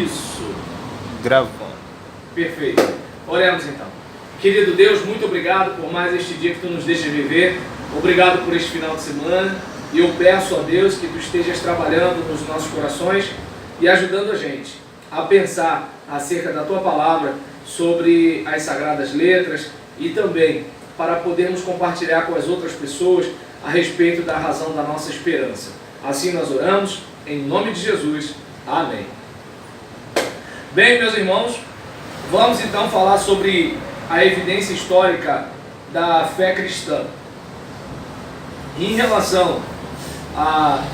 Isso. Gravando. Perfeito. Oremos então. Querido Deus, muito obrigado por mais este dia que Tu nos deixa viver. Obrigado por este final de semana. E eu peço a Deus que Tu estejas trabalhando nos nossos corações e ajudando a gente a pensar acerca da Tua palavra, sobre as sagradas letras e também para podermos compartilhar com as outras pessoas a respeito da razão da nossa esperança. Assim nós oramos, em nome de Jesus. Amém. Bem, meus irmãos, vamos então falar sobre a evidência histórica da fé cristã. Em relação à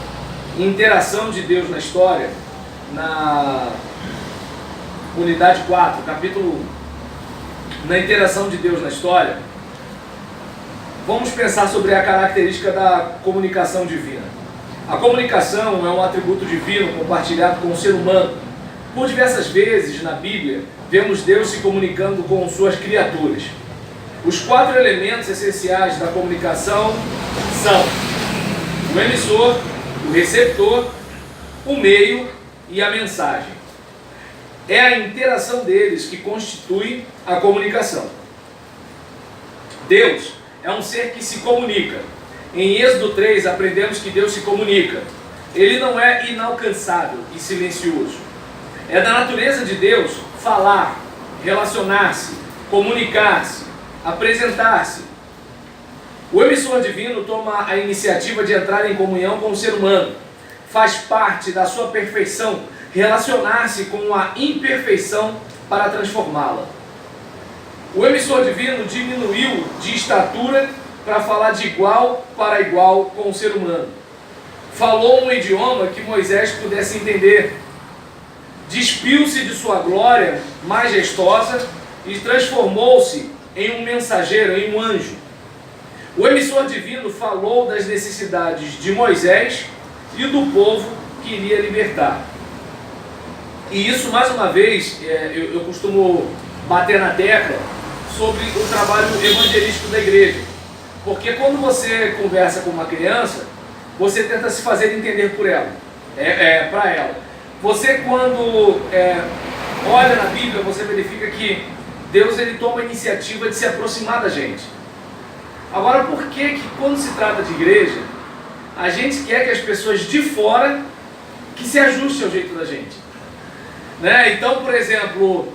interação de Deus na história, na unidade 4, capítulo 1, na interação de Deus na história, vamos pensar sobre a característica da comunicação divina. A comunicação é um atributo divino compartilhado com o ser humano. Por diversas vezes na Bíblia, vemos Deus se comunicando com suas criaturas. Os 4 elementos essenciais da comunicação são o emissor, o receptor, o meio e a mensagem. É a interação deles que constitui a comunicação. Deus é um ser que se comunica. Em Êxodo 3 aprendemos que Deus se comunica. Ele não é inalcançável e silencioso. É da natureza de Deus falar, relacionar-se, comunicar-se, apresentar-se. O emissor divino toma a iniciativa de entrar em comunhão com o ser humano. Faz parte da sua perfeição relacionar-se com a imperfeição para transformá-la. O emissor divino diminuiu de estatura para falar de igual para igual com o ser humano. Falou um idioma que Moisés pudesse entender. Despiu-se de sua glória majestosa e transformou-se em um mensageiro, em um anjo. O emissor divino falou das necessidades de Moisés e do povo que iria libertar. E isso, mais uma vez, eu costumo bater na tecla sobre o trabalho evangelístico da igreja. Porque quando você conversa com uma criança, você tenta se fazer entender por ela, para ela. Você, quando olha na Bíblia, você verifica que Deus ele toma a iniciativa de se aproximar da gente. Agora, por que quando se trata de igreja, a gente quer que as pessoas de fora que se ajustem ao jeito da gente? Né? Então, por exemplo,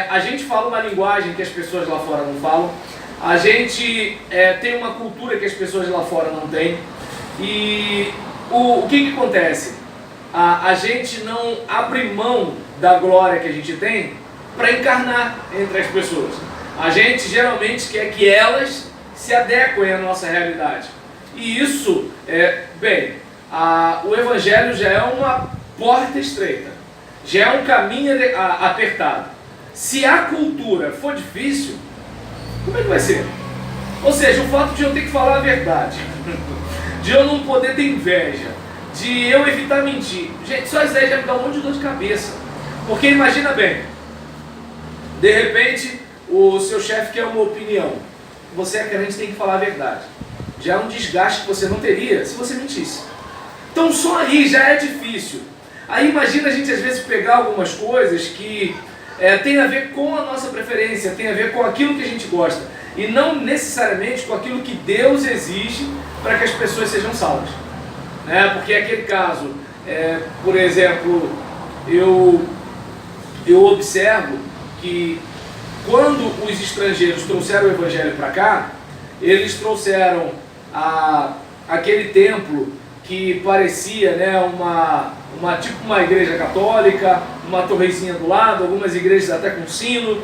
a gente fala uma linguagem que as pessoas lá fora não falam, a gente tem uma cultura que as pessoas lá fora não têm, e o que acontece? A gente não abre mão da glória que a gente tem para encarnar entre as pessoas. A gente geralmente quer que elas se adequem à nossa realidade. E isso, o Evangelho já é uma porta estreita, já é um caminho apertado. Se a cultura for difícil, como é que vai ser? Ou seja, o fato de eu ter que falar a verdade, de eu não poder ter inveja, de eu evitar mentir. Gente, só isso aí já me dá um monte de dor de cabeça. Porque imagina bem, de repente o seu chefe quer uma opinião. Você é crente, tem que falar a verdade. Já é um desgaste que você não teria se você mentisse. Então só aí já é difícil. Aí imagina a gente às vezes pegar algumas coisas que tem a ver com a nossa preferência, tem a ver com aquilo que a gente gosta, e não necessariamente com aquilo que Deus exige para que as pessoas sejam salvas. Porque aquele caso, por exemplo, eu observo que quando os estrangeiros trouxeram o Evangelho para cá, eles trouxeram aquele templo que parecia tipo uma igreja católica, uma torrezinha do lado, algumas igrejas até com sino,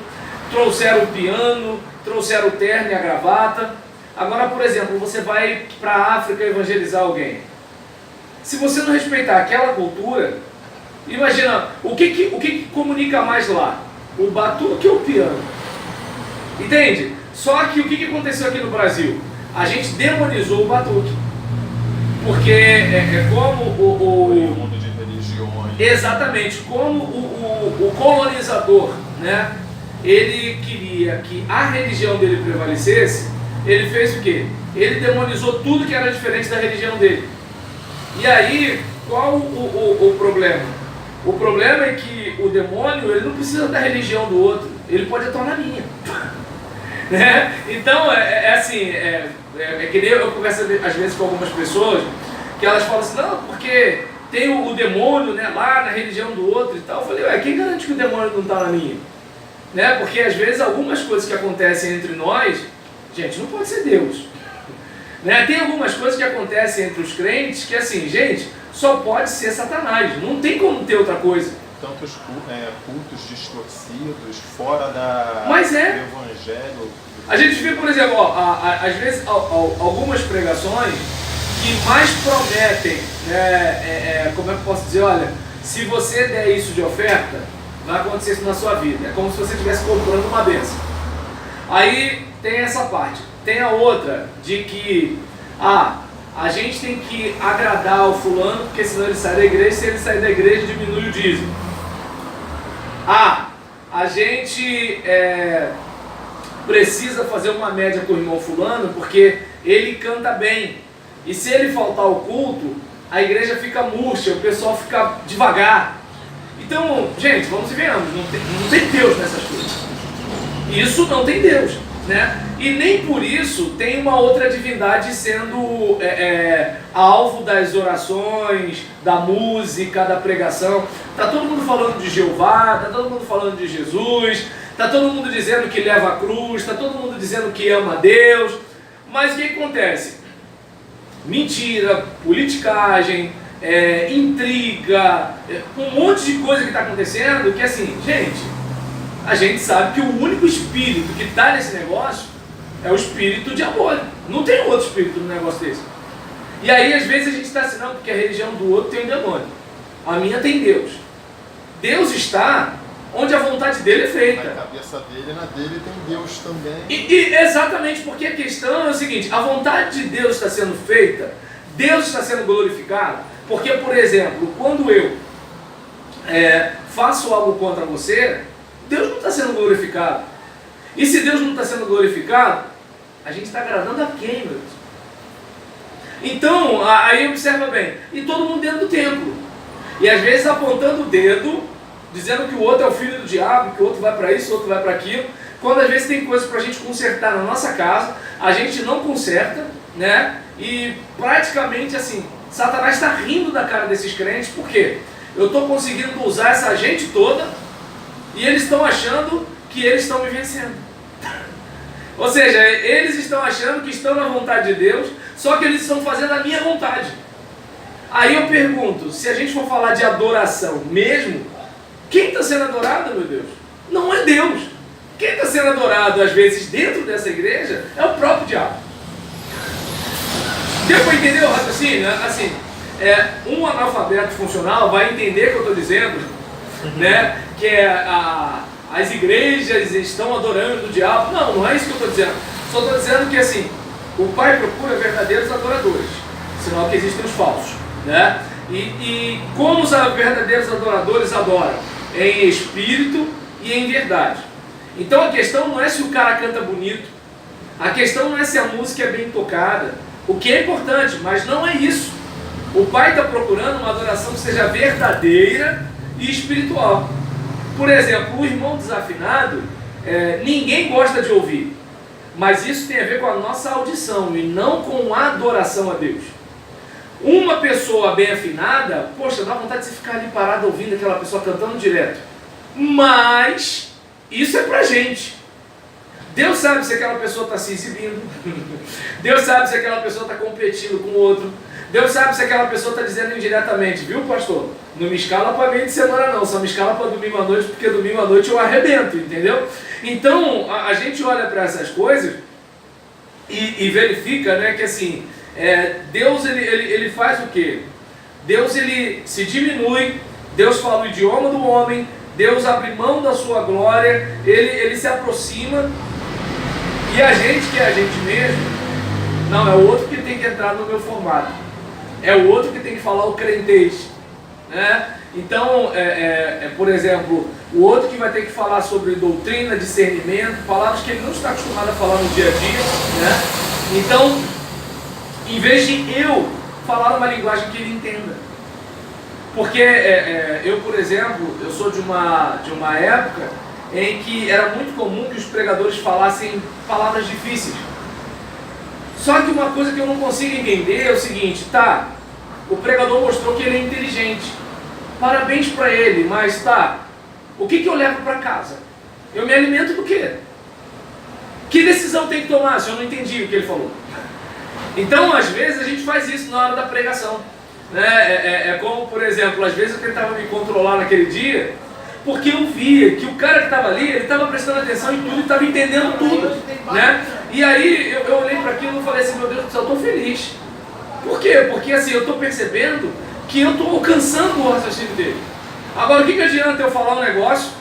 trouxeram o piano, trouxeram o terno e a gravata. Agora, por exemplo, você vai para a África evangelizar alguém. Se você não respeitar aquela cultura, imagina, o que comunica mais lá? O batuque ou o piano? Entende? Só que o que aconteceu aqui no Brasil? A gente demonizou o batuque. Porque como o mundo de religiões. Exatamente, como o colonizador, né? Ele queria que a religião dele prevalecesse, ele fez o quê? Ele demonizou tudo que era diferente da religião dele. E aí, qual o problema? O problema é que o demônio, ele não precisa da religião do outro, ele pode atuar na minha. Né? Então, é que nem eu converso às vezes com algumas pessoas, que elas falam assim, não, porque tem o demônio, né, lá na religião do outro e tal. Eu falei, ué, quem garante que o demônio não está na minha? Né? Porque às vezes algumas coisas que acontecem entre nós, gente, não pode ser Deus. Né? Tem algumas coisas que acontecem entre os crentes que assim, gente, só pode ser Satanás, não tem como ter outra coisa. Tantos cultos distorcidos fora do evangelho. A gente vê, por exemplo, às vezes algumas pregações que mais prometem, como é que eu posso dizer, olha, se você der isso de oferta, vai acontecer isso na sua vida. É como se você estivesse comprando uma bênção. Aí tem essa parte. Tem a outra de que a gente tem que agradar o fulano, porque senão ele sai da igreja, se ele sair da igreja diminui o dízimo. A gente precisa fazer uma média com o irmão fulano, porque ele canta bem. E se ele faltar ao culto, a igreja fica murcha, o pessoal fica devagar. Então, gente, vamos e venhamos, não tem Deus nessas coisas. Isso não tem Deus, né? E nem por isso tem uma outra divindade sendo alvo das orações, da música, da pregação. Está todo mundo falando de Jeová, está todo mundo falando de Jesus, está todo mundo dizendo que leva a cruz, está todo mundo dizendo que ama a Deus. Mas o que acontece? Mentira, politicagem, intriga, um monte de coisa que está acontecendo que assim, gente, a gente sabe que o único espírito que está nesse negócio é o espírito diabólico. Não tem outro espírito no negócio desse. E aí às vezes a gente está assim, não, porque a religião do outro tem um demônio. A minha tem Deus. Deus está onde a vontade dele é feita. Na cabeça dele, na dele tem Deus também. E exatamente porque a questão é o seguinte, a vontade de Deus está sendo feita, Deus está sendo glorificado, porque, por exemplo, quando eu faço algo contra você, Deus não está sendo glorificado. E se Deus não está sendo glorificado, a gente está agradando a quem, meu Deus? Então, aí observa bem, e todo mundo dentro do templo. E às vezes apontando o dedo, dizendo que o outro é o filho do diabo, que o outro vai para isso, o outro vai para aquilo. Quando às vezes tem coisas para a gente consertar na nossa casa, a gente não conserta, né? E praticamente assim, Satanás está rindo da cara desses crentes, por quê? Eu estou conseguindo usar essa gente toda e eles estão achando que eles estão me vencendo. Ou seja, eles estão achando que estão na vontade de Deus, só que eles estão fazendo a minha vontade. Aí eu pergunto, se a gente for falar de adoração mesmo, quem está sendo adorado, meu Deus? Não é Deus. Quem está sendo adorado, às vezes, dentro dessa igreja, é o próprio diabo. Deu para entender o raciocínio? Assim, um analfabeto funcional vai entender o que eu estou dizendo, né? Que as igrejas estão adorando o diabo. Não, não é isso que eu estou dizendo. Só estou dizendo que, assim, o Pai procura verdadeiros adoradores, senão que existem os falsos, né? E como os verdadeiros adoradores adoram? Em espírito e em verdade. Então a questão não é se o cara canta bonito, a questão não é se a música é bem tocada, o que é importante, mas não é isso. O Pai está procurando uma adoração que seja verdadeira e espiritual. Por exemplo, o irmão desafinado, ninguém gosta de ouvir, mas isso tem a ver com a nossa audição e não com a adoração a Deus. Uma pessoa bem afinada, poxa, dá vontade de você ficar ali parado ouvindo aquela pessoa cantando direto. Mas isso é pra gente. Deus sabe se aquela pessoa está se exibindo. Deus sabe se aquela pessoa está competindo com o outro. Deus sabe se aquela pessoa está dizendo indiretamente, viu, pastor? Não me escala para meio de semana não, só me escala para domingo à noite, porque domingo à noite eu arrebento, entendeu? Então, a gente olha para essas coisas e verifica, né, que assim, Deus ele faz o quê? Deus ele se diminui, Deus fala o idioma do homem, Deus abre mão da sua glória, ele se aproxima, e a gente que é a gente mesmo, não, é o outro que tem que entrar no meu formato, é o outro que tem que falar o crentez, né? Então, por exemplo, o outro que vai ter que falar sobre doutrina, discernimento, palavras que ele não está acostumado a falar no dia a dia, né? Então, em vez de eu falar uma linguagem que ele entenda. Porque eu, por exemplo, eu sou de uma época em que era muito comum que os pregadores falassem palavras difíceis. Só que uma coisa que eu não consigo entender é o seguinte, tá, o pregador mostrou que ele é inteligente, parabéns para ele, mas tá, o que eu levo para casa? Eu me alimento do quê? Que decisão tem que tomar se eu não entendi o que ele falou? Então, às vezes, a gente faz isso na hora da pregação. Né? É como, por exemplo, às vezes eu tentava me controlar naquele dia, porque eu via que o cara que estava ali, ele estava prestando atenção em tudo e estava entendendo tudo. Né? E aí eu olhei para aquilo e falei assim, meu Deus do céu, eu estou feliz. Por quê? Porque assim, eu estou percebendo que eu estou alcançando o raciocínio dele. Agora, o que adianta eu falar um negócio?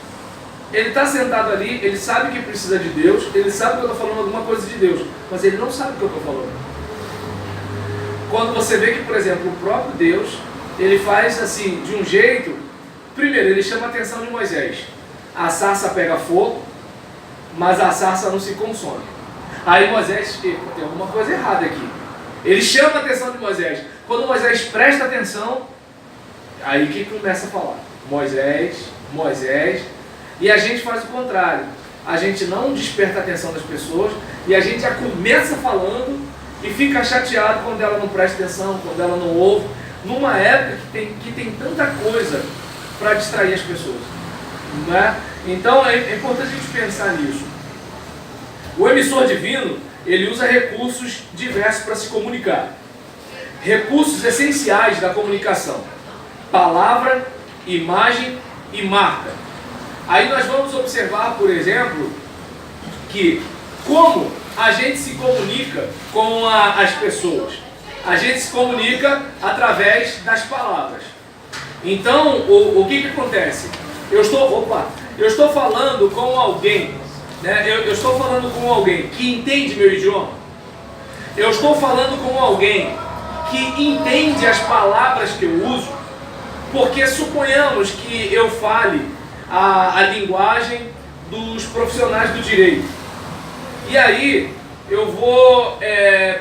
Ele está sentado ali, ele sabe que precisa de Deus, ele sabe que eu estou falando alguma coisa de Deus, mas ele não sabe o que eu estou falando. Quando você vê que, por exemplo, o próprio Deus, ele faz assim, de um jeito, primeiro, ele chama a atenção de Moisés. A sarça pega fogo, mas a sarça não se consome. Aí Moisés, tem alguma coisa errada aqui. Ele chama a atenção de Moisés. Quando Moisés presta atenção, aí que começa a falar? Moisés, e a gente faz o contrário. A gente não desperta a atenção das pessoas e a gente já começa falando e fica chateado quando ela não presta atenção, quando ela não ouve, numa época que tem tanta coisa para distrair as pessoas. Né? Então é importante a gente pensar nisso. O emissor divino, ele usa recursos diversos para se comunicar. Recursos essenciais da comunicação: palavra, imagem e marca. Aí nós vamos observar, por exemplo, que como a gente se comunica com as pessoas. A gente se comunica através das palavras. Então, o que acontece? Eu estou falando com alguém, né? Eu estou falando com alguém que entende meu idioma. Eu estou falando com alguém que entende as palavras que eu uso, porque suponhamos que eu fale a linguagem dos profissionais do direito. E aí eu vou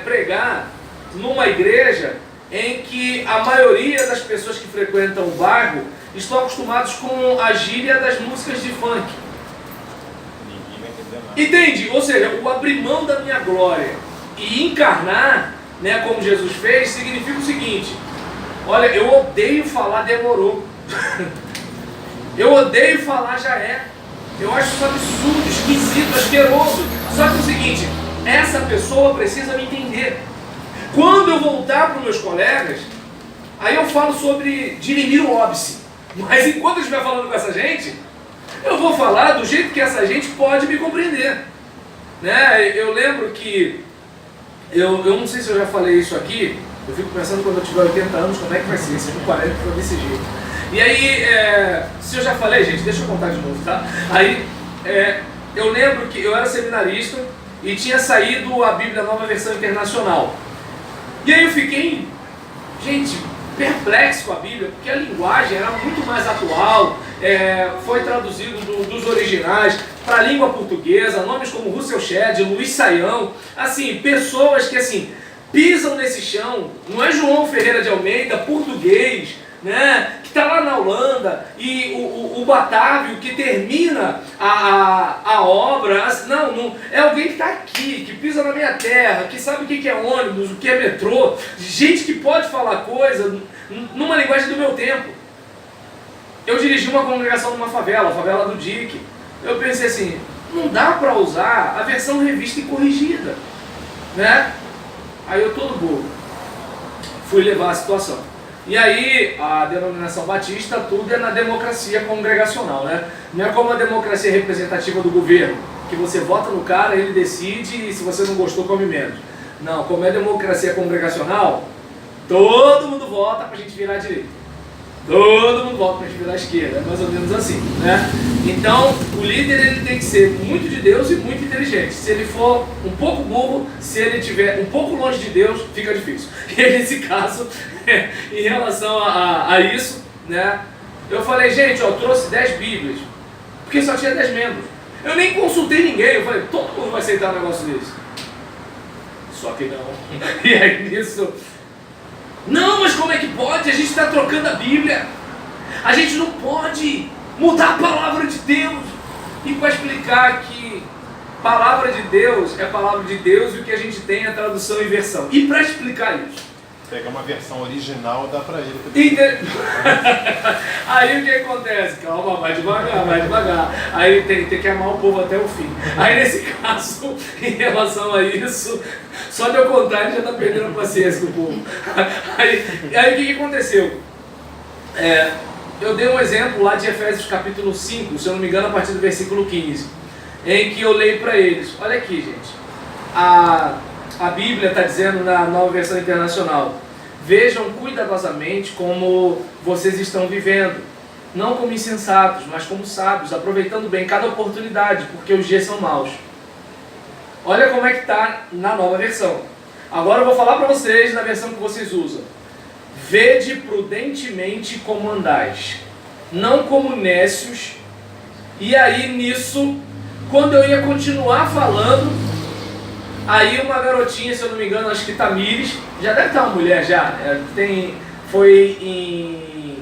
pregar numa igreja em que a maioria das pessoas que frequentam o bairro estão acostumados com a gíria das músicas de funk. Ninguém vai entender nada. Entende? Ou seja, o abrir mão da minha glória e encarnar, né, como Jesus fez, significa o seguinte: olha, eu odeio falar demorou. Eu odeio falar já é. Eu acho isso absurdo, esquisito, asqueroso. Só que é o seguinte, essa pessoa precisa me entender. Quando eu voltar para os meus colegas, aí eu falo sobre dirimir o óbice. Mas enquanto eu estiver falando com essa gente, eu vou falar do jeito que essa gente pode me compreender. Né? Eu lembro que, eu não sei se eu já falei isso aqui, eu fico pensando quando eu tiver 80 anos, como é que vai ser? Se eu 40 for desse jeito. E aí, se eu já falei, gente, deixa eu contar de novo, tá? Aí, eu lembro que eu era seminarista e tinha saído a Bíblia Nova Versão Internacional. E aí eu fiquei, gente, perplexo com a Bíblia, porque a linguagem era muito mais atual, foi traduzido dos originais para a língua portuguesa, nomes como Russell Shedd, Luiz Saião, assim, pessoas que assim, pisam nesse chão, não é João Ferreira de Almeida, português, né, que está lá na Holanda, e o Batávio que termina a obra, não, é alguém que está aqui, que pisa na minha terra, que sabe o que é ônibus, o que é metrô, gente que pode falar coisa numa linguagem do meu tempo. Eu dirigi uma congregação numa favela, a favela do Dique. Eu pensei assim, não dá para usar a versão revista e corrigida, né? Aí eu todo bobo fui levar a situação. E aí, a denominação batista, tudo é na democracia congregacional, né? Não é como a democracia representativa do governo, que você vota no cara, ele decide e se você não gostou, come menos. Não, como é democracia congregacional, todo mundo vota pra gente virar à direita. Todo mundo vota pra gente virar à esquerda, é mais ou menos assim, né? Então, o líder ele tem que ser muito de Deus e muito inteligente. Se ele for um pouco burro, se ele estiver um pouco longe de Deus, fica difícil. E nesse caso, em relação a isso, né? Eu falei, gente, ó, trouxe 10 Bíblias, porque só tinha 10 membros. Eu nem consultei ninguém, eu falei, todo mundo vai aceitar um negócio desse. Só que não. E aí nisso... Não, mas como é que pode? A gente está trocando a Bíblia. A gente não pode mudar a palavra de Deus. E para explicar que palavra de Deus é palavra de Deus e o que a gente tem é tradução e versão. E para explicar isso, pega uma versão original e dá pra ele. Aí o que acontece? Calma, vai devagar. Aí tem que amar o povo até o fim. Aí nesse caso, em relação a isso, só de eu contar ele já está perdendo a paciência com o povo. Aí o que aconteceu? Eu dei um exemplo lá de Efésios capítulo 5, se eu não me engano, a partir do versículo 15, em que eu leio para eles. Olha aqui, gente. A Bíblia está dizendo na Nova Versão Internacional: vejam cuidadosamente como vocês estão vivendo, não como insensatos, mas como sábios, aproveitando bem cada oportunidade, porque os dias são maus. Olha como é que está na Nova Versão. Agora eu vou falar para vocês na versão que vocês usam. Vede prudentemente como andais, não como nécios. E aí nisso, quando eu ia continuar falando, aí uma garotinha, se eu não me engano, acho que Tamires, já deve estar uma mulher já, foi em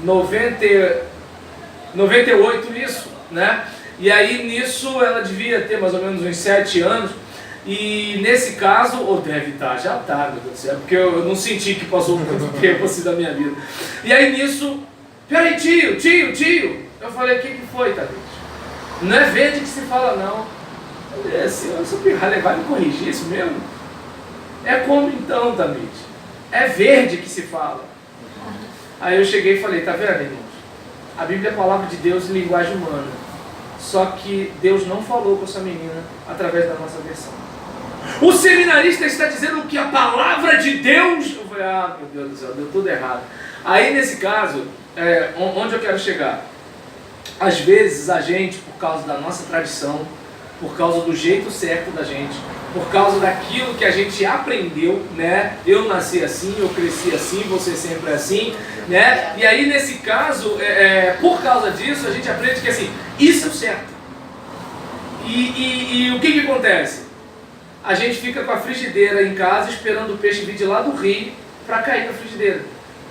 98 isso, né? E aí nisso ela devia ter mais ou menos uns 7 anos, e nesse caso, ou deve estar, já está, meu Deus do céu, porque eu não senti que passou muito tempo assim da minha vida. E aí nisso, peraí tio, eu falei, o que foi, Tamires? Não é verde que se fala não. Eu sou pirralha, vai me corrigir isso mesmo? É como então, Tamires? É verde que se fala. Aí eu cheguei e falei, tá vendo, irmãos? A Bíblia é a palavra de Deus em linguagem humana. Só que Deus não falou com essa menina através da nossa versão. O seminarista está dizendo que a palavra de Deus... Eu falei, meu Deus do céu, deu tudo errado. Aí nesse caso, onde eu quero chegar? Às vezes a gente, por causa da nossa tradição, por causa do jeito certo da gente, por causa daquilo que a gente aprendeu, né? Eu nasci assim, eu cresci assim, você sempre é assim, né? E aí nesse caso, por causa disso, a gente aprende que assim, isso é o certo. E o que acontece? A gente fica com a frigideira em casa esperando o peixe vir de lá do rio para cair na frigideira,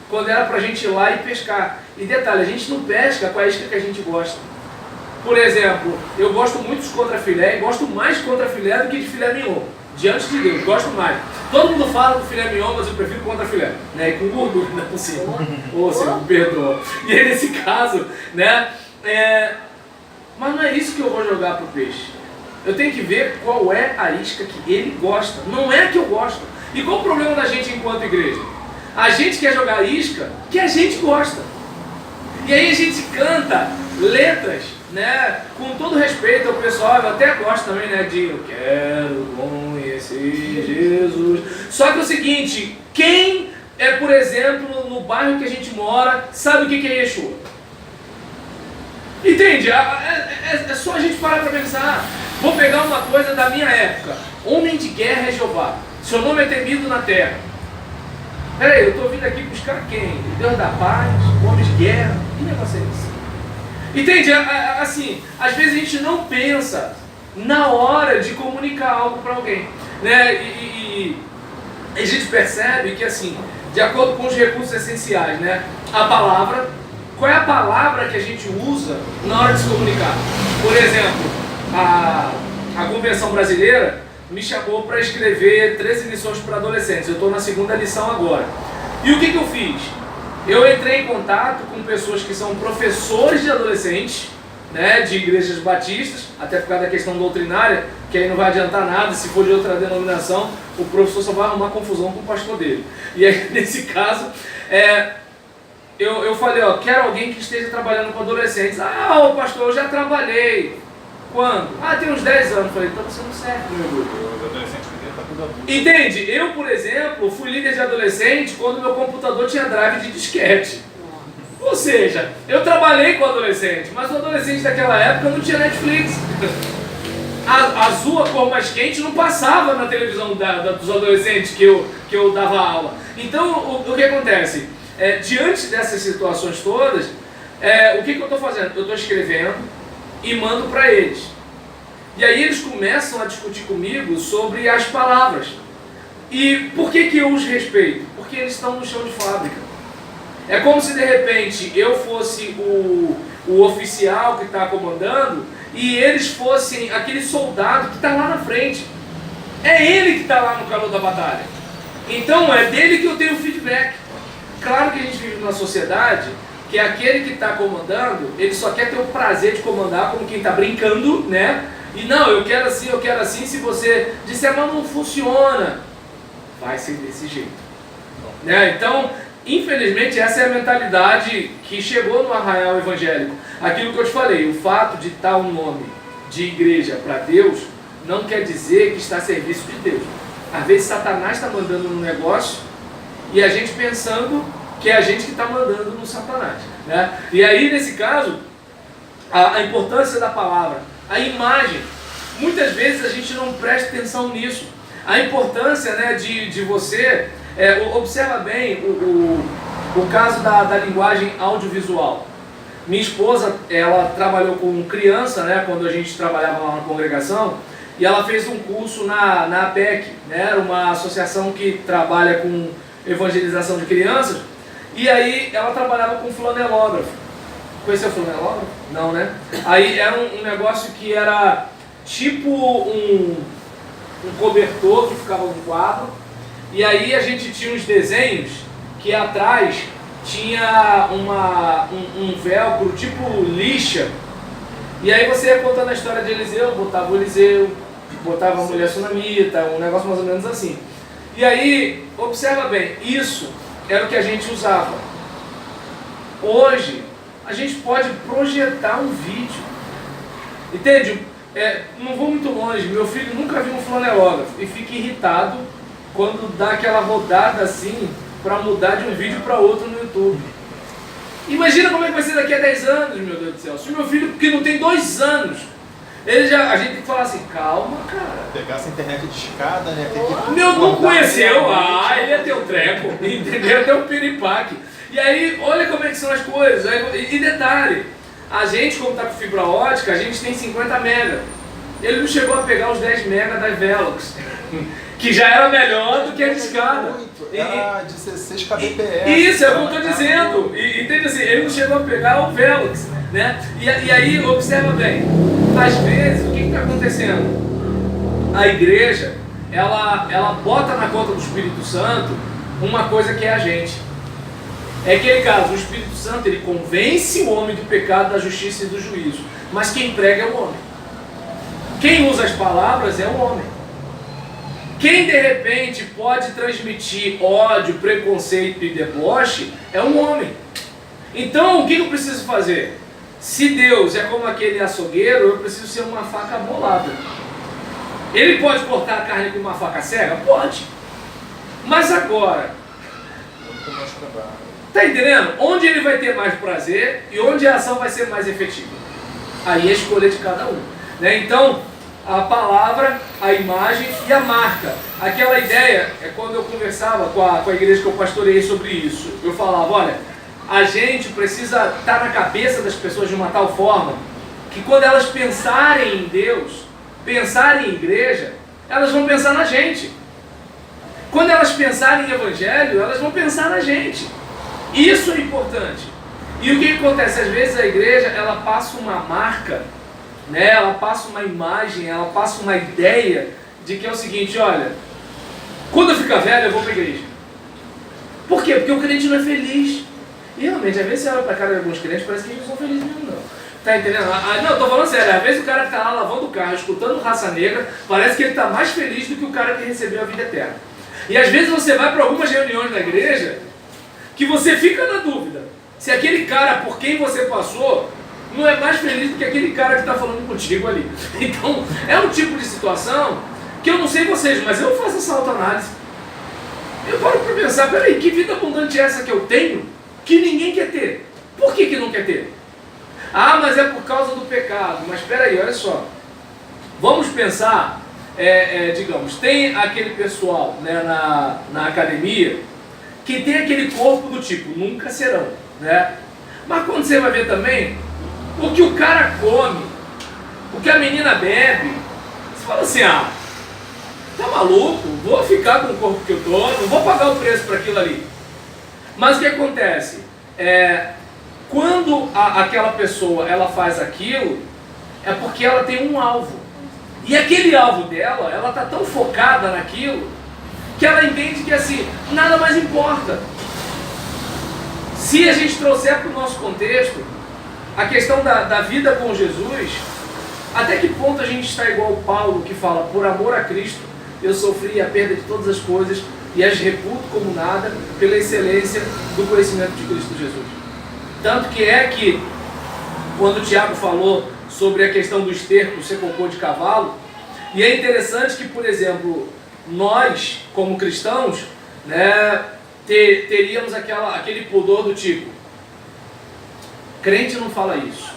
quando era pra gente ir lá e pescar. E detalhe, a gente não pesca com a isca que a gente gosta. Por exemplo, eu gosto muito de contrafilé e gosto mais de contrafilé do que de filé mignon. Diante de Deus, gosto mais. Todo mundo fala do filé mignon, mas eu prefiro contrafilé, né? E com gordura ainda por cima. Ô, Senhor, me perdoa. E aí, nesse caso, né? Mas não é isso que eu vou jogar pro peixe. Eu tenho que ver qual é a isca que ele gosta. Não é a que eu gosto. E qual o problema da gente enquanto igreja? A gente quer jogar a isca que a gente gosta. E aí a gente canta letras, né, com todo respeito ao pessoal, eu até gosto também, né, de eu quero conhecer Jesus. Só que é o seguinte, quem por exemplo, no bairro que a gente mora, sabe o que é Yeshua? Entende? É só a gente parar para pensar. Vou pegar uma coisa da minha época. Homem de guerra é Jeová. Seu nome é temido na terra. Peraí, eu estou vindo aqui buscar quem? O Deus da paz, homem de guerra. Que negócio é esse? Entende? Assim, às vezes a gente não pensa na hora de comunicar algo para alguém, né? E a gente percebe que, assim, de acordo com os recursos essenciais, né? A palavra, qual é a palavra que a gente usa na hora de se comunicar? Por exemplo, a Convenção Brasileira me chamou para escrever 13 lições para adolescentes. Eu estou na segunda lição agora. E o que eu fiz? Eu entrei em contato com pessoas que são professores de adolescentes, né, de igrejas batistas, até por causa da questão doutrinária, que aí não vai adiantar nada, se for de outra denominação, o professor só vai arrumar confusão com o pastor dele. E aí, nesse caso, eu falei, quero alguém que esteja trabalhando com adolescentes. Ô pastor, eu já trabalhei. Quando? Tem uns 10 anos. Falei, então você não serve, meu Deus. Os adolescentes tá tudo adulto. Entende? Eu, por exemplo, fui líder de adolescente quando meu computador tinha drive de disquete. Ou seja, eu trabalhei com adolescente, mas o adolescente daquela época não tinha Netflix. A azul, a cor mais quente, não passava na televisão dos adolescentes que eu dava aula. Então, o que acontece? Diante dessas situações todas, o que eu estou fazendo? Eu estou escrevendo e mando para eles. E aí eles começam a discutir comigo sobre as palavras. E por que eu os respeito? Porque eles estão no chão de fábrica. É como se de repente eu fosse o oficial que está comandando e eles fossem aquele soldado que está lá na frente. É ele que está lá no calor da batalha. Então é dele que eu tenho feedback. Claro que a gente vive numa sociedade que aquele que está comandando, ele só quer ter o prazer de comandar como quem está brincando, né? E não, eu quero assim, se você disser, mas não funciona, vai ser desse jeito. Né? Então, infelizmente, essa é a mentalidade que chegou no arraial evangélico. Aquilo que eu te falei, o fato de estar um nome de igreja para Deus, não quer dizer que está a serviço de Deus. Às vezes Satanás está mandando no negócio e a gente pensando que é a gente que está mandando no Satanás. Né? E aí, nesse caso, a importância da palavra, a imagem, muitas vezes a gente não presta atenção nisso. A importância, né, de você, observa bem o caso da linguagem audiovisual. Minha esposa, ela trabalhou com criança, né, quando a gente trabalhava lá na congregação, e ela fez um curso na APEC, né, uma associação que trabalha com evangelização de crianças, e aí ela trabalhava com flanelógrafo. Conheceu o flanelógrafo? Não, né? Aí era um negócio que era tipo um cobertor que ficava no quadro, e aí a gente tinha uns desenhos que atrás tinha um velcro tipo lixa, e aí você ia contando a história de Eliseu, botava o Eliseu, botava a mulher sunamita, um negócio mais ou menos assim. E aí, observa bem, isso era o que a gente usava. Hoje, a gente pode projetar um vídeo. Entende? Não vou muito longe, meu filho nunca viu um flanelógrafo e fica irritado quando dá aquela rodada assim para mudar de um vídeo para outro no YouTube. Imagina como é que vai ser daqui a 10 anos, meu Deus do céu. Se o meu filho, que não tem 2 anos, a gente tem que falar assim, calma, cara. Pegar essa internet de escada, né? Tem que meu, não conheceu, ele ia ter um treco, entendeu? Até um piripaque. E aí, olha como é que são as coisas. E detalhe, a gente, como está com fibra ótica, a gente tem 50 mega. Ele não chegou a pegar os 10 mega das Velox, que já era melhor do que a discada. Era 16 kbps. Isso, é o que eu estou dizendo. Entende assim, ele não chegou a pegar o Velox, né? E aí, observa bem, às vezes, o que está acontecendo? A igreja, ela bota na conta do Espírito Santo uma coisa que é a gente. É aquele caso, o Espírito Santo, ele convence o homem do pecado, da justiça e do juízo. Mas quem prega é o homem. Quem usa as palavras é o homem. Quem de repente pode transmitir ódio, preconceito e deboche é um homem. Então, o que eu preciso fazer? Se Deus é como aquele açougueiro, eu preciso ser uma faca bolada. Ele pode cortar a carne com uma faca cega? Pode. Mas agora, tá entendendo? Onde ele vai ter mais prazer e onde a ação vai ser mais efetiva? Aí é a escolha de cada um. Né? Então, a palavra, a imagem e a marca. Aquela ideia, quando eu conversava com a igreja que eu pastoreei sobre isso, eu falava, olha, a gente precisa estar na cabeça das pessoas de uma tal forma que quando elas pensarem em Deus, pensarem em igreja, elas vão pensar na gente. Quando elas pensarem em evangelho, elas vão pensar na gente. Isso é importante. E o que acontece? Às vezes a igreja, ela passa uma marca, né? Ela passa uma imagem, ela passa uma ideia de que é o seguinte, olha, quando eu ficar velho eu vou para a igreja. Por quê? Porque o crente não é feliz. E realmente, às vezes você olha para a cara de alguns crentes, parece que eles não são felizes mesmo, não. Tá entendendo? Não, tô falando sério, às vezes o cara que tá lá lavando o carro, escutando Raça Negra, parece que ele tá mais feliz do que o cara que recebeu a vida eterna. E às vezes você vai para algumas reuniões na igreja que você fica na dúvida se aquele cara por quem você passou não é mais feliz do que aquele cara que está falando contigo ali. Então, é um tipo de situação que eu não sei vocês, mas eu faço essa autoanálise. Eu paro para pensar, peraí, que vida abundante é essa que eu tenho que ninguém quer ter? Por que não quer ter? Ah, mas é por causa do pecado. Mas peraí, olha só. Vamos pensar, digamos, tem aquele pessoal, né, na academia que tem aquele corpo do tipo, nunca serão, né? Mas quando você vai ver também, o que o cara come, o que a menina bebe, você fala assim, tá maluco? Vou ficar com o corpo que eu tô, não vou pagar o preço para aquilo ali. Mas o que acontece? quando aquela pessoa ela faz aquilo, é porque ela tem um alvo. E aquele alvo dela, ela está tão focada naquilo, que ela entende que assim, nada mais importa. Se a gente trouxer para o nosso contexto, a questão da vida com Jesus, até que ponto a gente está igual o Paulo, que fala, por amor a Cristo, eu sofri a perda de todas as coisas e as reputo como nada pela excelência do conhecimento de Cristo Jesus. Tanto que quando o Tiago falou sobre a questão do esterco ser cocô de cavalo, e é interessante que, por exemplo, nós, como cristãos, né, teríamos aquele pudor do tipo, crente não fala isso.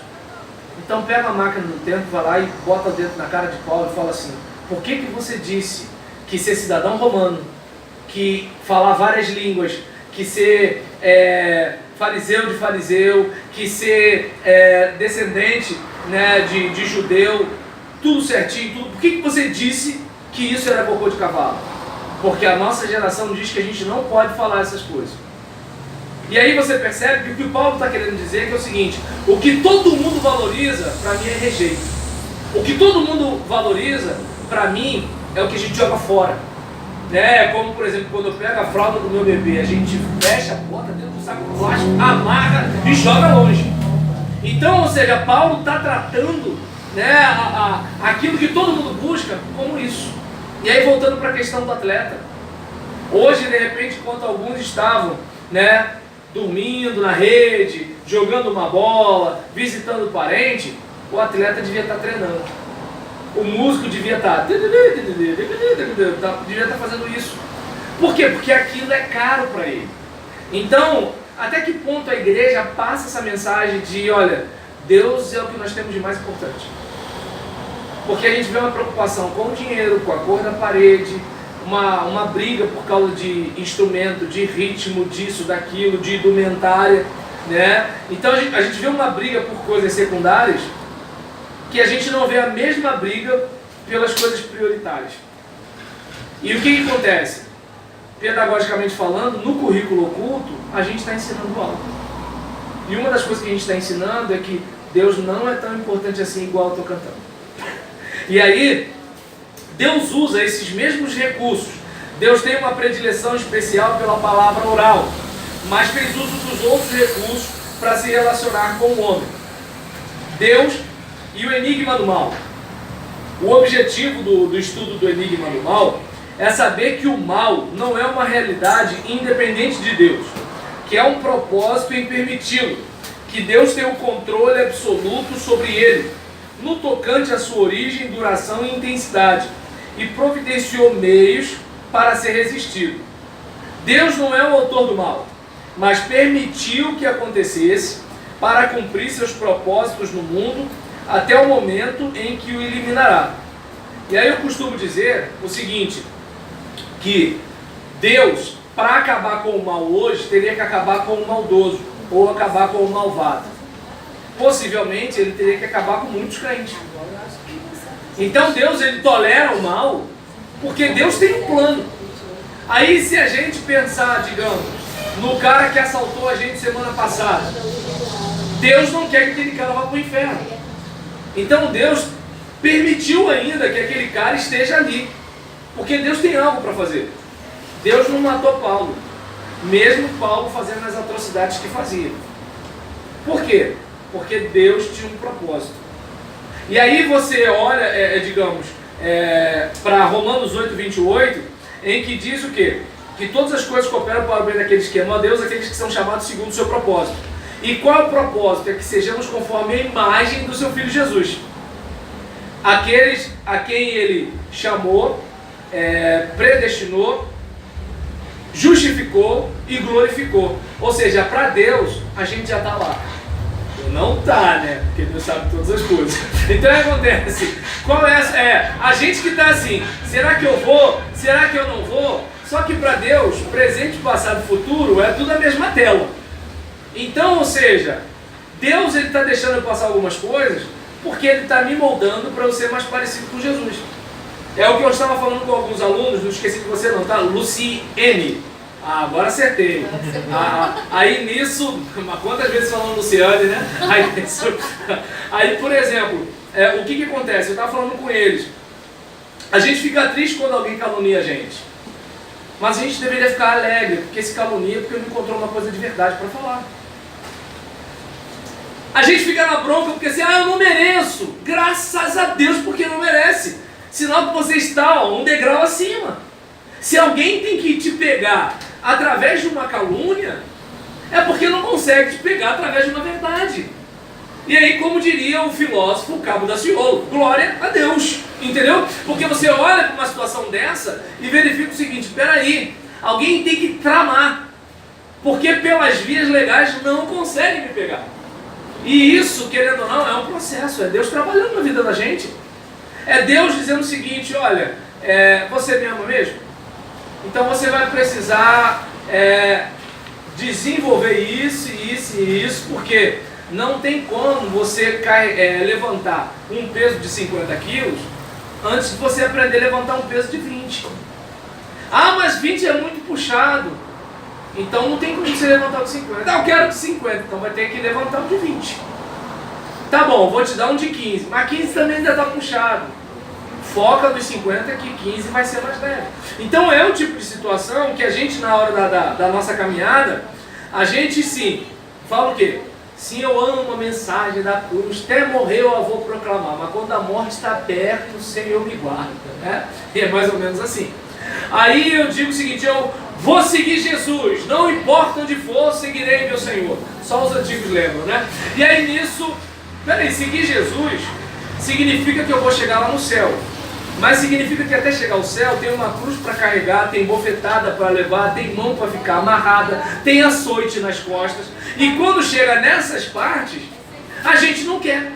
Então pega a máquina do tempo, vai lá e bota o dedo na cara de Paulo e fala assim, por que você disse que ser cidadão romano, que falar várias línguas, que ser fariseu de fariseu, que ser descendente, né, de judeu, tudo certinho, tudo. Por que você disse que isso era cocô de cavalo? Porque a nossa geração diz que a gente não pode falar essas coisas. E aí você percebe que o que o Paulo está querendo dizer é o seguinte, o que todo mundo valoriza, para mim é rejeito. O que todo mundo valoriza, para mim, é o que a gente joga fora. Né? Como, por exemplo, quando eu pego a fralda do meu bebê, a gente fecha, bota dentro do saco plástico, amarra e joga longe. Então, ou seja, Paulo está tratando, né, aquilo que todo mundo busca como isso. E aí, voltando para a questão do atleta. Hoje, de repente, enquanto alguns estavam, né, dormindo na rede, jogando uma bola, visitando o parente, o atleta devia estar treinando. O músico devia estar fazendo isso. Por quê? Porque aquilo é caro para ele. Então, até que ponto a igreja passa essa mensagem de, olha, Deus é o que nós temos de mais importante. Porque a gente vê uma preocupação com o dinheiro, com a cor da parede, uma briga por causa de instrumento, de ritmo, disso, daquilo, de indumentária, né? Então a gente vê uma briga por coisas secundárias que a gente não vê a mesma briga pelas coisas prioritárias. E o que acontece? Pedagogicamente falando, no currículo oculto, a gente está ensinando algo. E uma das coisas que a gente está ensinando é que Deus não é tão importante assim igual eu estou cantando. E aí, Deus usa esses mesmos recursos. Deus tem uma predileção especial pela palavra oral, mas fez uso dos outros recursos para se relacionar com o homem. Deus e o enigma do mal. O objetivo do estudo do enigma do mal é saber que o mal não é uma realidade independente de Deus, que é um propósito em permiti-lo, que Deus tem o controle absoluto sobre ele, no tocante à sua origem, duração e intensidade, e providenciou meios para ser resistido. Deus não é o autor do mal, mas permitiu que acontecesse para cumprir seus propósitos no mundo até o momento em que o eliminará. E aí eu costumo dizer o seguinte, que Deus, para acabar com o mal hoje, teria que acabar com o maldoso, ou acabar com o malvado. Possivelmente ele teria que acabar com muitos crentes. Então Deus, ele tolera o mal porque Deus tem um plano. Aí se a gente pensar, digamos, no cara que assaltou a gente semana passada, Deus não quer que aquele cara vá para o inferno. Então Deus permitiu ainda que aquele cara esteja ali, porque Deus tem algo para fazer. Deus não matou Paulo, mesmo Paulo fazendo as atrocidades que fazia. Por quê? Porque Deus tinha um propósito. E aí você olha, para Romanos 8:28, em que diz o quê? Que todas as coisas cooperam para o bem daqueles que amam a Deus, aqueles que são chamados segundo o seu propósito. E qual é o propósito? É que sejamos conforme a imagem do seu Filho Jesus. Aqueles a quem ele chamou, predestinou, justificou e glorificou. Ou seja, para Deus, a gente já está lá. Não tá, né? Porque Deus sabe todas as coisas. Então o que acontece? Qual é a gente que está assim, será que eu vou? Será que eu não vou? Só que para Deus, presente, passado e futuro é tudo a mesma tela. Então, ou seja, Deus ele está deixando eu passar algumas coisas porque ele está me moldando para eu ser mais parecido com Jesus. É o que eu estava falando com alguns alunos, não esqueci de você não, tá? Luciene. Agora acertei. Aí nisso, quantas vezes falando Luciane, né? Aí por exemplo, o que acontece? Eu estava falando com eles. A gente fica triste quando alguém calunia a gente. Mas a gente deveria ficar alegre, porque esse calunia porque não encontrou uma coisa de verdade para falar. A gente fica na bronca porque assim, eu não mereço. Graças a Deus porque não merece. Sinal que você está um degrau acima. Se alguém tem que te pegar através de uma calúnia, é porque não consegue te pegar através de uma verdade. E aí, como diria o filósofo Cabo Daciolo, glória a Deus, entendeu? Porque você olha para uma situação dessa e verifica o seguinte, peraí, alguém tem que tramar, porque pelas vias legais não consegue me pegar. E isso, querendo ou não, é um processo, é Deus trabalhando na vida da gente. É Deus dizendo o seguinte, olha, você me ama mesmo? Então você vai precisar desenvolver isso, isso e isso, porque não tem como você levantar um peso de 50 quilos antes de você aprender a levantar um peso de 20. Ah, mas 20 é muito puxado. Então não tem como você levantar o de 50. Eu quero de 50, então vai ter que levantar o de 20. Tá bom, vou te dar um de 15, mas 15 também ainda está puxado. Foca nos 50 que 15 vai ser mais leve. Então é o tipo de situação que a gente na hora da nossa caminhada, a gente sim, fala o quê? Sim, eu amo a mensagem da cruz, até morrer eu a vou proclamar, mas quando a morte está perto, o Senhor me guarda, né? E é mais ou menos assim. Aí eu digo o seguinte, eu vou seguir Jesus, não importa onde for, seguirei meu Senhor. Só os antigos lembram, né? E aí nisso, peraí, seguir Jesus significa que eu vou chegar lá no céu. Mas significa que até chegar ao céu tem uma cruz para carregar, tem bofetada para levar, tem mão para ficar amarrada, tem açoite nas costas. E quando chega nessas partes, a gente não quer.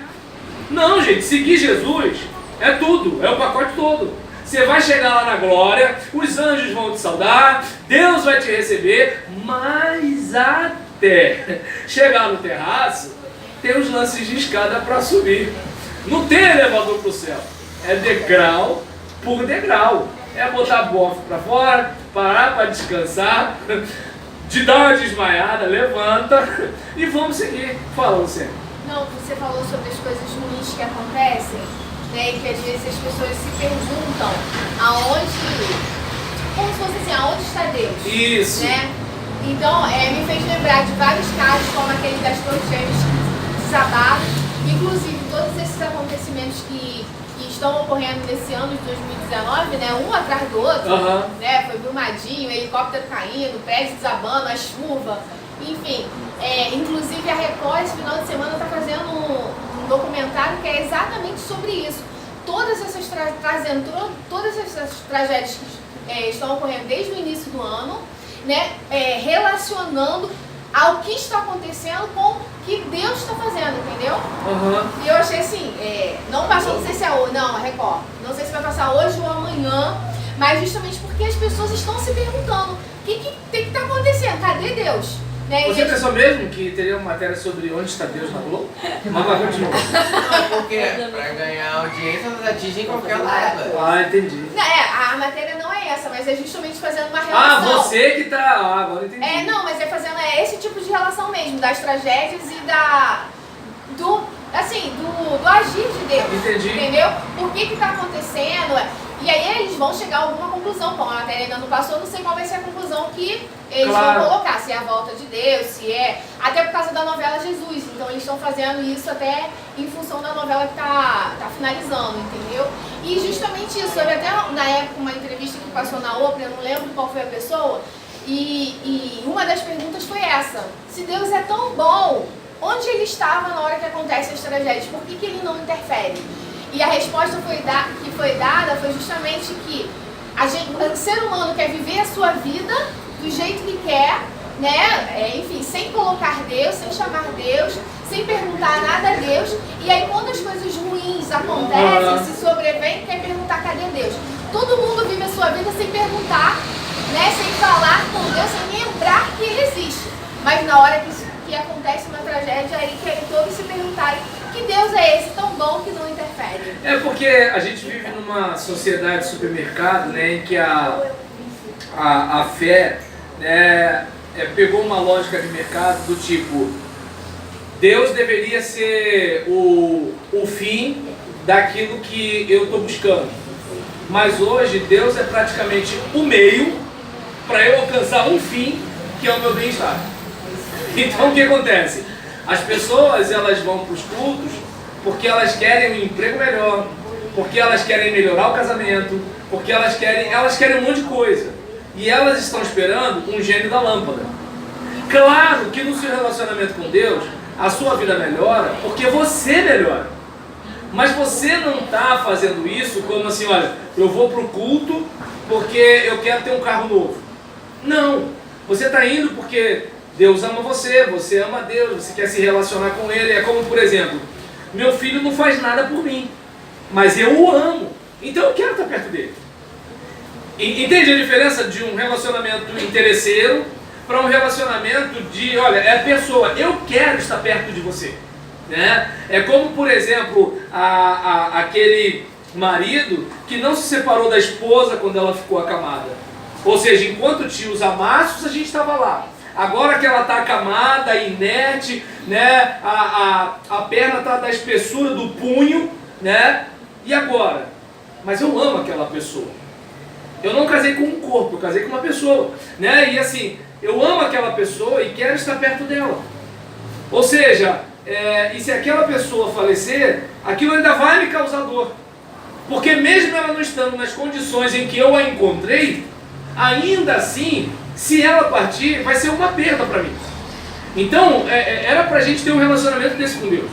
Não, gente, seguir Jesus é tudo, é o pacote todo. Você vai chegar lá na glória, os anjos vão te saudar, Deus vai te receber, mas até chegar no terraço, tem os lances de escada para subir. Não tem elevador para o céu. É degrau por degrau. É botar a bofe para fora, parar para descansar, de dar uma desmaiada, levanta e vamos seguir. Fala, Luciane. Não, você falou sobre as coisas ruins que acontecem, né? E que às vezes as pessoas se perguntam aonde, como se fosse assim, aonde está Deus? Isso. Né? Então, me fez lembrar de vários casos, como aquele das Torres Gêmeas desabadas, inclusive todos esses acontecimentos que estão ocorrendo nesse ano de 2019, né, um atrás do outro, né, foi Brumadinho, helicóptero caindo, prédio desabando, a chuva, enfim, inclusive a Record esse final de semana está fazendo um documentário que é exatamente sobre isso, todas essas todas essas tragédias que estão ocorrendo desde o início do ano, né, relacionando ao que está acontecendo com o que Deus está fazendo, entendeu? E eu achei assim, não passou, não sei se é hoje, não, a Record, não sei se vai passar hoje ou amanhã, mas justamente porque as pessoas estão se perguntando, o que está acontecendo? Cadê Deus? Né? Você pensou mesmo que teria uma matéria sobre onde está Deus na Globo? Mas vai continuar. Não, porque para ganhar audiência elas atingem qualquer lado. Ah, entendi. A matéria não é essa, mas é justamente fazendo uma relação. Ah, você que tá. Agora entendi. Não, mas é fazendo esse tipo de relação mesmo, das tragédias e do agir de Deus. Entendi. Entendeu? Por que está acontecendo? E aí eles vão chegar a alguma conclusão. Como a matéria ainda não passou, não sei qual vai ser a conclusão que eles vão colocar. Se é a volta de Deus, se é... Até por causa da novela Jesus. Então eles estão fazendo isso até em função da novela que tá finalizando, entendeu? E justamente isso. Houve até na época uma entrevista que passou na Oprah, eu não lembro qual foi a pessoa. E uma das perguntas foi essa. Se Deus é tão bom, onde ele estava na hora que acontecem as tragédias? Por que ele não interfere? E a resposta que foi dada foi justamente que o ser humano quer viver a sua vida do jeito que quer, né? Enfim, sem colocar Deus, sem chamar Deus, sem perguntar nada a Deus. E aí quando as coisas ruins acontecem, se sobrevêm, quer perguntar cadê Deus? Todo mundo vive a sua vida sem perguntar, né? Sem falar com Deus, sem lembrar que Ele existe. Mas na hora que acontece uma tragédia, aí querem todos se perguntarem que Deus é esse tão bom que não interfere. É porque a gente vive numa sociedade de supermercado, né, em que a fé pegou uma lógica de mercado do tipo, Deus deveria ser o fim daquilo que eu estou buscando. Mas hoje Deus é praticamente o meio para eu alcançar um fim, que é o meu bem-estar. Então o que acontece? As pessoas elas vão para os cultos porque elas querem um emprego melhor, porque elas querem melhorar o casamento, porque elas querem um monte de coisa. E elas estão esperando um gênio da lâmpada. Claro que no seu relacionamento com Deus, a sua vida melhora porque você melhora. Mas você não está fazendo isso como assim, olha, eu vou para o culto porque eu quero ter um carro novo. Não, você está indo porque Deus ama você, você ama Deus, você quer se relacionar com Ele. É como, por exemplo, meu filho não faz nada por mim, mas eu o amo, então eu quero estar perto dele. Entende a diferença de um relacionamento interesseiro para um relacionamento de, olha, é a pessoa, eu quero estar perto de você. Né? É como, por exemplo, aquele marido que não se separou da esposa quando ela ficou acamada. Ou seja, enquanto tinha os amassos, a gente estava lá. Agora que ela está acamada, inerte, né? a perna está da espessura do punho, né? E agora? Mas eu amo aquela pessoa. Eu não casei com um corpo, eu casei com uma pessoa. Né? E assim, eu amo aquela pessoa e quero estar perto dela. Ou seja, e se aquela pessoa falecer, aquilo ainda vai me causar dor. Porque mesmo ela não estando nas condições em que eu a encontrei, ainda assim, se ela partir, vai ser uma perda para mim. Então, era para a gente ter um relacionamento desse com Deus.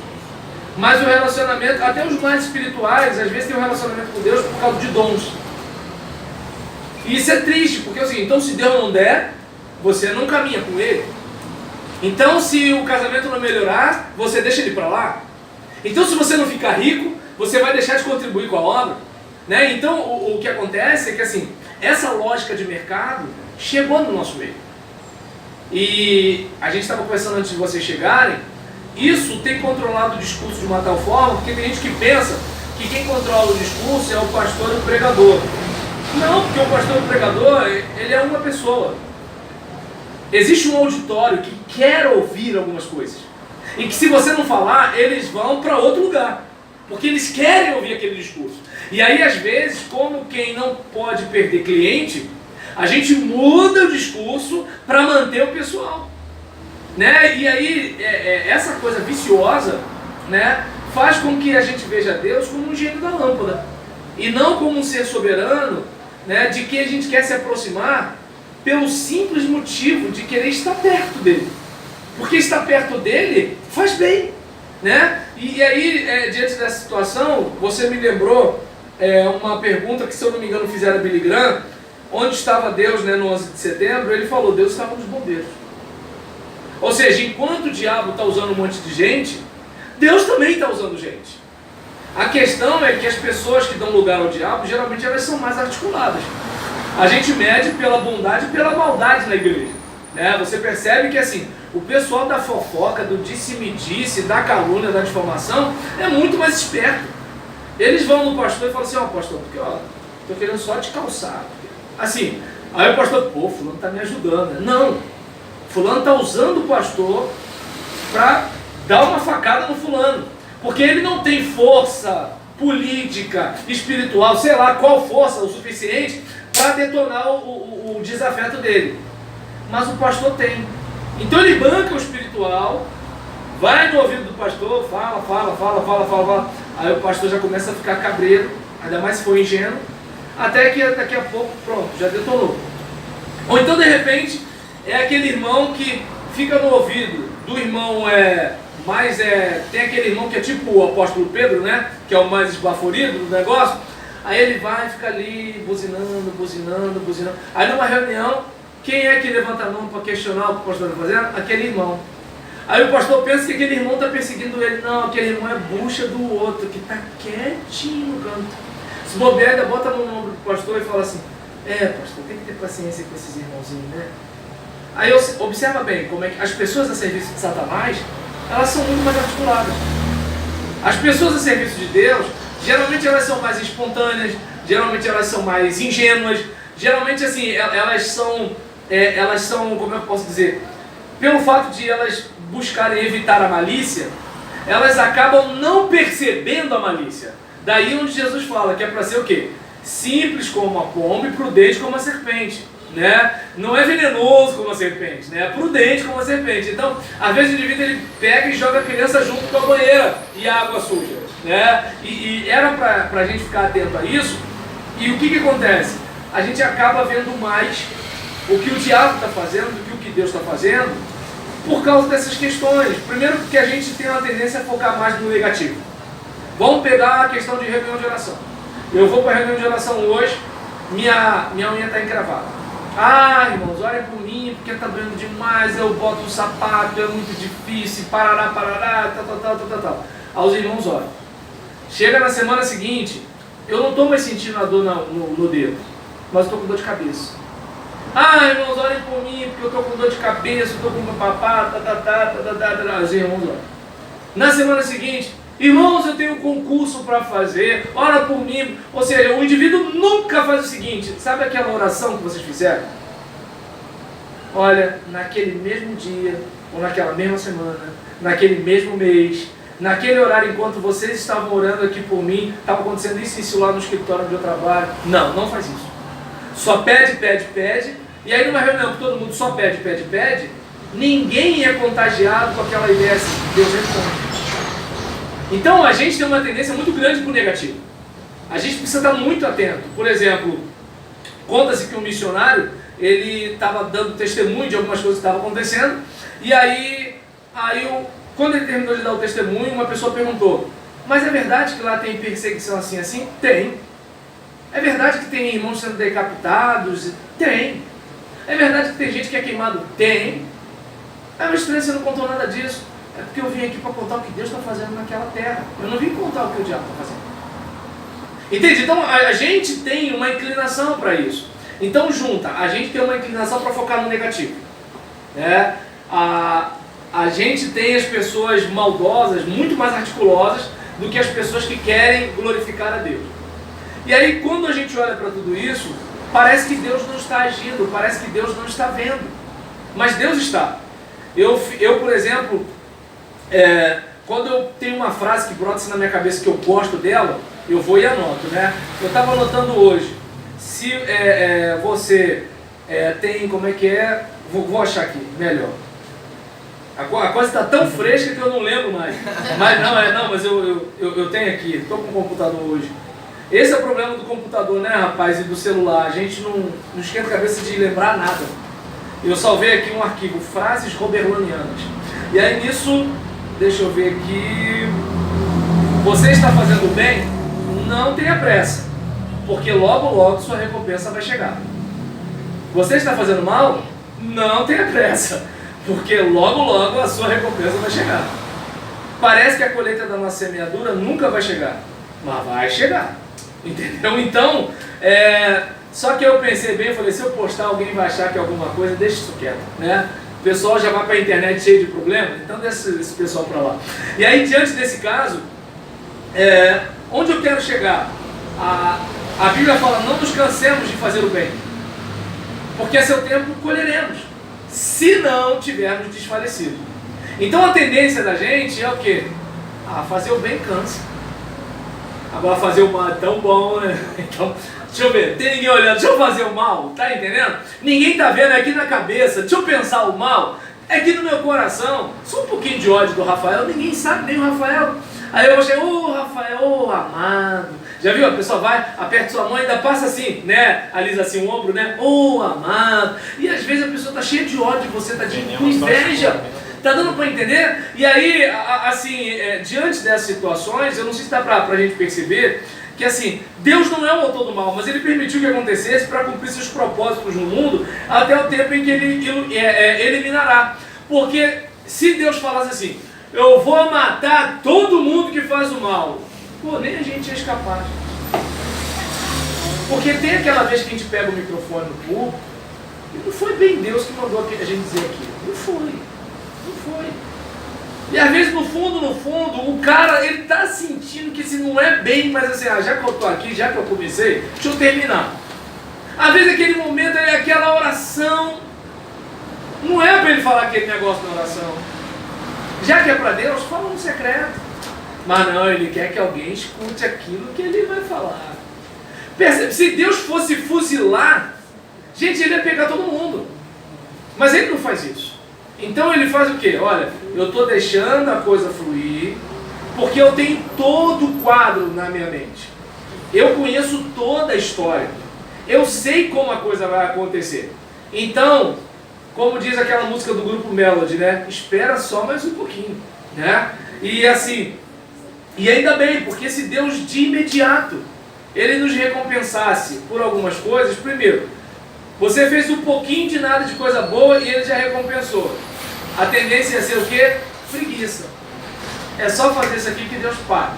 Mas o relacionamento, até os mais espirituais, às vezes tem um relacionamento com Deus por causa de dons. E isso é triste, porque é o seguinte, então se Deus não der, você não caminha com Ele. Então se o casamento não melhorar, você deixa ele para lá. Então se você não ficar rico, você vai deixar de contribuir com a obra. Né? Então o que acontece é que assim, essa lógica de mercado chegou no nosso meio. E a gente estava conversando antes de vocês chegarem, isso tem controlado o discurso de uma tal forma, porque tem gente que pensa que quem controla o discurso é o pastor e o pregador. Não, porque o pastor e o pregador, ele é uma pessoa. Existe um auditório que quer ouvir algumas coisas. E que se você não falar, eles vão para outro lugar. Porque eles querem ouvir aquele discurso. E aí, às vezes, como quem não pode perder cliente, a gente muda o discurso para manter o pessoal. Né? E aí, essa coisa viciosa, né, faz com que a gente veja Deus como um gênio da lâmpada. E não como um ser soberano, né, de que a gente quer se aproximar pelo simples motivo de querer estar perto dele. Porque estar perto dele faz bem. Né? E aí, diante dessa situação, você me lembrou uma pergunta que, se eu não me engano, fizeram a Billy Graham. Onde estava Deus, né, no 11 de setembro? Ele falou, Deus estava nos bombeiros. Ou seja, enquanto o diabo está usando um monte de gente, Deus também está usando gente. A questão é que as pessoas que dão lugar ao diabo, geralmente elas são mais articuladas. A gente mede pela bondade e pela maldade na igreja. Né? Você percebe que assim, o pessoal da fofoca, do disse-me-disse, da calúnia, da difamação, é muito mais esperto. Eles vão no pastor e falam assim, pastor, porque estou querendo só te calçar. Assim, aí o pastor, fulano está me ajudando. Né? Não, fulano está usando o pastor para dar uma facada no fulano. Porque ele não tem força política, espiritual, sei lá qual força o suficiente para detonar o desafeto dele. Mas o pastor tem. Então ele banca o espiritual, vai no ouvido do pastor, fala. Aí o pastor já começa a ficar cabreiro, ainda mais se for ingênuo, até que daqui a pouco, pronto, já detonou. Ou então, de repente, é aquele irmão que fica no ouvido do irmão, tem aquele irmão que é tipo o apóstolo Pedro, né? Que é o mais esbaforido do negócio. Aí ele vai e fica ali, buzinando. Aí numa reunião, quem é que levanta a mão para questionar o que o pastor está fazendo? Aquele irmão. Aí o pastor pensa que aquele irmão está perseguindo ele. Não, aquele irmão é bucha do outro, que está quietinho no canto. Se bobear, ainda bota a mão no ombro do pastor e fala assim, pastor, tem que ter paciência com esses irmãozinhos, né? Aí observa bem como é que as pessoas a serviço de Satanás, elas são muito mais articuladas. As pessoas a serviço de Deus, geralmente elas são mais espontâneas, geralmente elas são mais ingênuas, geralmente assim, elas são elas são, como eu posso dizer, pelo fato de elas buscarem evitar a malícia, elas acabam não percebendo a malícia. Daí onde Jesus fala que é para ser o quê? Simples como a pomba e prudente como a serpente. Né? Não é venenoso como a serpente, né? É prudente como a serpente. Então, às vezes o indivíduo ele pega e joga a criança junto com a banheira e a água suja, né? E era para a gente ficar atento a isso. E o que acontece? A gente acaba vendo mais o que o diabo está fazendo do que o que Deus está fazendo por causa dessas questões. Primeiro porque a gente tem uma tendência a focar mais no negativo. Vamos pegar a questão de reunião de oração. Eu vou para a reunião de oração hoje, minha unha está encravada. Ah, irmãos, olhem por mim, porque está doendo demais, eu boto um sapato, é muito difícil, parará, tal. Aí os irmãos olham. Chega na semana seguinte, eu não estou mais sentindo a dor no dedo, mas estou com dor de cabeça. Ah, irmãos, olhem por mim, porque eu estou com dor de cabeça, estou com meu papá, os irmãos olham. Na semana seguinte, irmãos, eu tenho um concurso para fazer, ora por mim. Ou seja, o indivíduo nunca faz o seguinte, sabe aquela oração que vocês fizeram? Olha, naquele mesmo dia, ou naquela mesma semana, naquele mesmo mês, naquele horário enquanto vocês estavam orando aqui por mim, estava acontecendo isso lá no escritório onde eu trabalho. Não faz isso. Só pede, e aí numa reunião que todo mundo só pede, ninguém é contagiado com aquela ideia assim, Deus responde. Então a gente tem uma tendência muito grande para o negativo. A gente precisa estar muito atento. Por exemplo, conta-se que um missionário, ele estava dando testemunho de algumas coisas que estavam acontecendo, e aí quando ele terminou de dar o testemunho, uma pessoa perguntou, mas é verdade que lá tem perseguição assim? Tem. É verdade que tem irmãos sendo decapitados? Tem. É verdade que tem gente que é queimado? Tem. É uma estranha, você não contou nada disso. É porque eu vim aqui para contar o que Deus está fazendo naquela terra. Eu não vim contar o que o diabo está fazendo. Entende? Então a gente tem uma inclinação para isso. Então junta, a gente tem uma inclinação para focar no negativo. Né? A gente tem as pessoas maldosas muito mais articulosas do que as pessoas que querem glorificar a Deus. E aí quando a gente olha para tudo isso, parece que Deus não está agindo, parece que Deus não está vendo. Mas Deus está. Eu por exemplo, quando eu tenho uma frase que brota assim na minha cabeça que eu gosto dela, eu vou e anoto, né? Eu estava anotando hoje, se você tem, como é que é, vou achar aqui, melhor. A coisa está tão fresca que eu não lembro mais. Mas eu tenho aqui, estou com o computador hoje. Esse é o problema do computador, né, rapaz, e do celular. A gente não esquenta a cabeça de lembrar nada. Eu salvei aqui um arquivo, frases roberlanianas. E aí nisso, deixa eu ver aqui. Você está fazendo bem? Não tenha pressa, porque logo sua recompensa vai chegar. Você está fazendo mal? Não tenha pressa, porque logo a sua recompensa vai chegar. Parece que a colheita da nossa semeadura nunca vai chegar, mas vai chegar. Entendeu? Então, só que eu pensei bem, eu falei, se eu postar alguém vai achar que é alguma coisa, deixa isso quieto, né? O pessoal já vai para a internet cheio de problemas, então deixa esse pessoal para lá. E aí, diante desse caso, onde eu quero chegar? A Bíblia fala, não nos cansemos de fazer o bem, porque a seu tempo colheremos, se não tivermos desfalecido. Então a tendência da gente é o quê? Fazer o bem cansa. Agora fazer o mal é tão bom, né? Então, deixa eu ver, tem ninguém olhando, deixa eu fazer o mal, tá entendendo? Ninguém tá vendo, é aqui na cabeça, deixa eu pensar o mal, é aqui no meu coração, só um pouquinho de ódio do Rafael, ninguém sabe, nem o Rafael. Aí eu vou chegar, Rafael, amado. Já viu? A pessoa vai, aperta sua mão e ainda passa assim, né? Alisa assim o ombro, né? Amado. E às vezes a pessoa tá cheia de ódio de você, tá de inveja. Tá dando para entender? E aí, assim, diante dessas situações, eu não sei se dá pra gente perceber que, assim, Deus não é o autor do mal, mas Ele permitiu que acontecesse para cumprir seus propósitos no mundo até o tempo em que Ele eliminará. Porque se Deus falasse assim, eu vou matar todo mundo que faz o mal, nem a gente ia escapar. Porque tem aquela vez que a gente pega o microfone no público, e não foi bem Deus que mandou a gente dizer aquilo. Não foi. E às vezes no fundo, o cara, ele tá sentindo que se não é bem, mas assim, já que eu tô aqui, já que eu comecei, deixa eu terminar. Às vezes aquele momento é aquela oração Não é para ele falar aquele negócio na oração. Já que é para Deus, fala no secreto. Mas não, ele quer que alguém escute aquilo que ele vai falar. Percebe? Se Deus fosse fuzilar, gente, ele ia pegar todo mundo. Mas ele não faz isso. Então ele faz o quê? Olha, eu estou deixando a coisa fluir, porque eu tenho todo o quadro na minha mente. Eu conheço toda a história. Eu sei como a coisa vai acontecer. Então, como diz aquela música do grupo Melody, né? Espera só mais um pouquinho, né? E assim, e ainda bem, porque se Deus de imediato, Ele nos recompensasse por algumas coisas, primeiro, você fez um pouquinho de nada de coisa boa e Ele já recompensou. A tendência ia ser o quê? Preguiça. É só fazer isso aqui que Deus paga.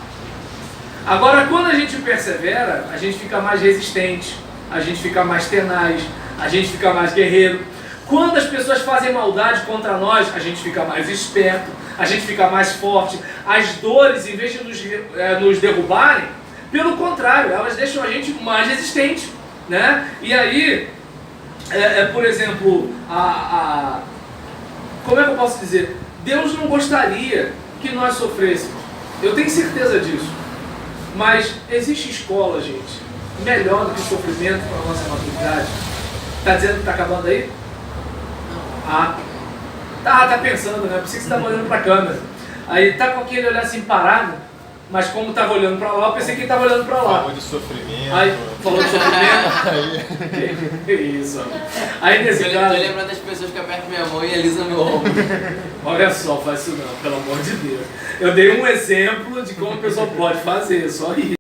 Agora, quando a gente persevera, a gente fica mais resistente, a gente fica mais tenaz, a gente fica mais guerreiro. Quando as pessoas fazem maldade contra nós, a gente fica mais esperto, a gente fica mais forte. As dores, em vez de nos derrubarem, pelo contrário, elas deixam a gente mais resistente, né? E aí, por exemplo, como é que eu posso dizer? Deus não gostaria que nós sofrêssemos. Eu tenho certeza disso. Mas existe escola, gente, melhor do que o sofrimento para a nossa maturidade. Está dizendo que está acabando aí? Tá pensando, né? Por isso que você estava olhando para a câmera. Aí tá com aquele olhar assim parado, mas como estava olhando para lá, eu pensei que ele estava olhando para lá. Falou de sofrimento. Aí, falou de sofrimento. Que isso. Aí nesse Eu caso... tô lembrando das pessoas que apertam minha mão e alisam meu ombro. Olha só, faz isso não, pelo amor de Deus. Eu dei um exemplo de como a pessoa pode fazer, só isso.